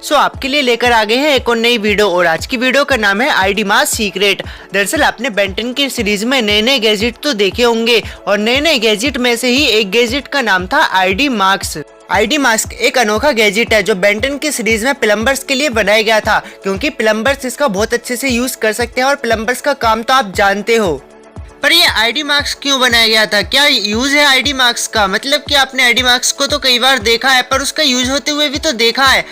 आपके लिए लेकर आ गए हैं एक और नई वीडियो और आज की वीडियो का नाम है आईडी मास्क सीक्रेट। दरअसल आपने बेन 10 की सीरीज में नए नए गैजेट तो देखे होंगे और नए नए गैजेट में से ही एक गैजेट का नाम था आईडी मास्क। आईडी मास्क एक अनोखा गैजेट है जो बेन 10 की सीरीज में प्लम्बर्स के लिए बनाया गया था, क्योंकि प्लम्बर्स इसका बहुत अच्छे से यूज कर सकते हैं और प्लम्बर्स का काम तो आप जानते हो। पर ये आईडी मास्क क्यों बनाया गया था? क्या यूज है आईडी मास्क का? मतलब कि आपने आईडी मास्क को तो कई बार देखा है पर उसका यूज होते हुए भी तो देखा है।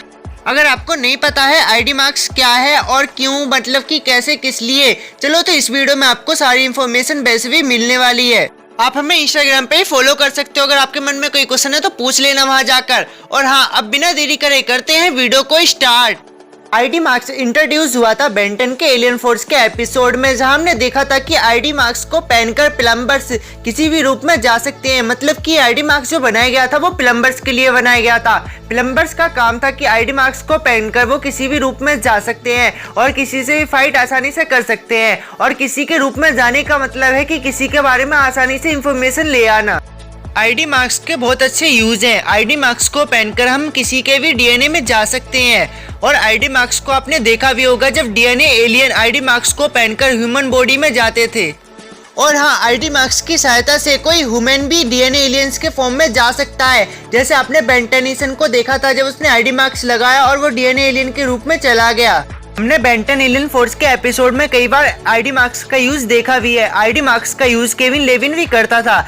अगर आपको नहीं पता है आईडी मास्क क्या है और क्यों, मतलब कि कैसे, किस लिए, चलो तो इस वीडियो में आपको सारी इन्फॉर्मेशन वैसे भी मिलने वाली है। आप हमें इंस्टाग्राम पे ही फॉलो कर सकते हो। अगर आपके मन में कोई क्वेश्चन है तो पूछ लेना वहां जाकर। और हाँ, अब बिना देरी करे करते हैं वीडियो को स्टार्ट। आईडी मास्क इंट्रोड्यूस हुआ था बेन 10 के एलियन फोर्स के एपिसोड में, जहां हमने देखा था कि आईडी मास्क को पहनकर प्लम्बर्स किसी भी रूप में जा सकते हैं। मतलब कि आईडी मास्क जो बनाया गया था वो प्लम्बर्स के लिए बनाया गया था। प्लम्बर्स का काम था कि आईडी मास्क को पहनकर वो किसी भी रूप में जा सकते हैं और किसी से भी फाइट आसानी से कर सकते हैं। और किसी के रूप में जाने का मतलब है कि किसी के बारे में आसानी से इंफॉर्मेशन ले आना। आईडी मास्क के बहुत अच्छे यूज हैं। आईडी मास्क को पहनकर हम किसी के भी डीएनए में जा सकते हैं। और आईडी मास्क को आपने देखा भी होगा जब डीएनए एलियन आईडी मास्क को पहनकर ह्यूमन बॉडी में जाते थे। और हाँ, आईडी मास्क की सहायता से कोई ह्यूमन भी डीएनए एलियंस के फॉर्म में जा सकता है। जैसे आपने बेन 10 को देखा था जब उसने आईडी मास्क लगाया और वो डीएनए एलियन के रूप में चला गया। हमने बेन 10 एलियन फोर्स के एपिसोड में कई बार आईडी मास्क का यूज देखा भी है। आईडी मास्क का यूज केविन लेविन भी करता था।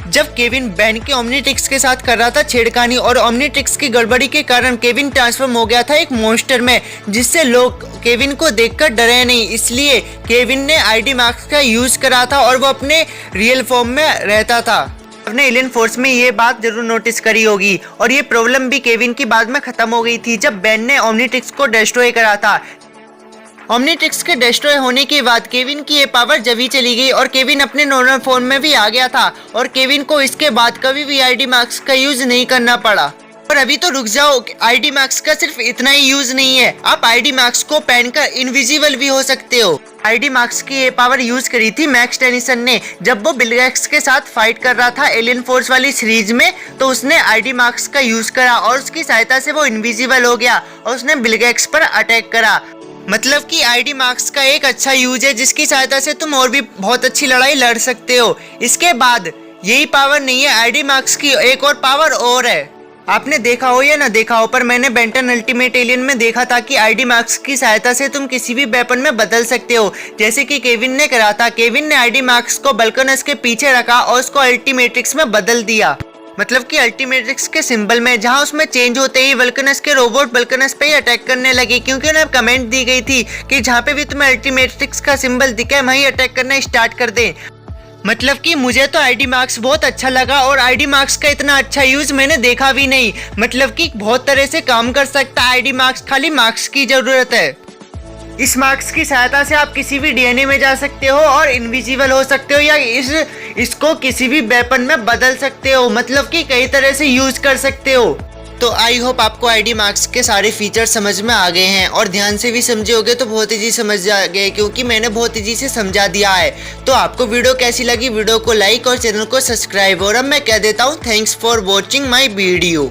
जब केविन बेन के ओमनीट्रिक्स के साथ कर रहा था छेड़खानी और ओमनीट्रिक्स की गड़बड़ी के कारण केविन ट्रांसफॉर्म हो गया था एक मॉन्स्टर में, जिससे लोग केविन को देखकर डरे नहीं। इसलिए केविन ने आईडी मास्क का यूज करा था और वो अपने रियल फॉर्म में रहता था। आपने एलियन फोर्स में ये बात जरूर नोटिस करी होगी। और ये प्रॉब्लम भी केविन की बाद में खत्म हो गई थी जब बेन ने ओमनीट्रिक्स को डिस्ट्रॉय करा था। ओमनीट्रिक्स के डिस्ट्रॉय होने के बाद केविन की ये पावर जभी चली गई और केविन अपने नॉर्मल फॉर्म में भी आ गया था। और केविन को इसके बाद कभी भी आईडी मास्क का यूज नहीं करना पड़ा। और अभी तो रुक जाओ, आईडी मास्क का सिर्फ इतना ही यूज नहीं है, आप आईडी मास्क को पहनकर इनविजिबल भी हो सकते हो। आईडी मास्क की ये पावर यूज करी थी मैक्स टेनिसन ने जब वो बिल गेट्स के साथ फाइट कर रहा था एलियन फोर्स वाली सीरीज में। तो उसने आईडी मास्क का यूज करा और उसकी सहायता से वो इनविजिबल हो गया और उसने बिल गेट्स पर अटैक करा। मतलब कि आईडी मास्क का एक अच्छा यूज है जिसकी सहायता से तुम और भी बहुत अच्छी लड़ाई लड़ सकते हो। इसके बाद यही पावर नहीं है, आईडी मास्क की एक और पावर और है। आपने देखा हो या ना देखा हो, पर मैंने बेन 10 अल्टीमेट एलियन में देखा था कि आईडी मास्क की सहायता से तुम किसी भी वेपन में बदल सकते हो, जैसे कि केविन ने करा था। केविन ने आईडी मास्क को वल्कनस के पीछे रखा और उसको अल्टीमेट्रिक्स में बदल दिया। मतलब कि अल्टीमेट्रिक्स के सिंबल में, जहां उसमें चेंज होते ही वल्कनस के रोबोट वल्कनस पे ही अटैक करने लगे, क्योंकि उन्हें कमेंट दी गई थी कि जहां पे भी तुम्हें अल्टीमेट्रिक्स का सिंबल दिखे वहीं अटैक करना स्टार्ट कर दें। मतलब कि मुझे तो आईडी मास्क बहुत अच्छा लगा और आईडी मास्क का इतना अच्छा यूज मैंने देखा भी नहीं। मतलब कि बहुत तरह से काम कर सकता है आईडी मास्क, खाली मास्क की जरूरत है। इस मास्क की सहायता से आप किसी भी डीएनए में जा सकते हो और इनविजिबल हो सकते हो, या इसको किसी भी वेपन में बदल सकते हो। मतलब कि कई तरह से यूज कर सकते हो। तो आई होप आपको आईडी मास्क के सारे फीचर्स समझ में आ गए हैं और ध्यान से भी समझे होगे तो बहुत ईजी समझ गए, क्योंकि मैंने बहुत ईजी से समझा दिया है। तो आपको वीडियो कैसी लगी? वीडियो को लाइक और चैनल को सब्सक्राइब। और अब मैं कह देता हूँ thanks for watching my video.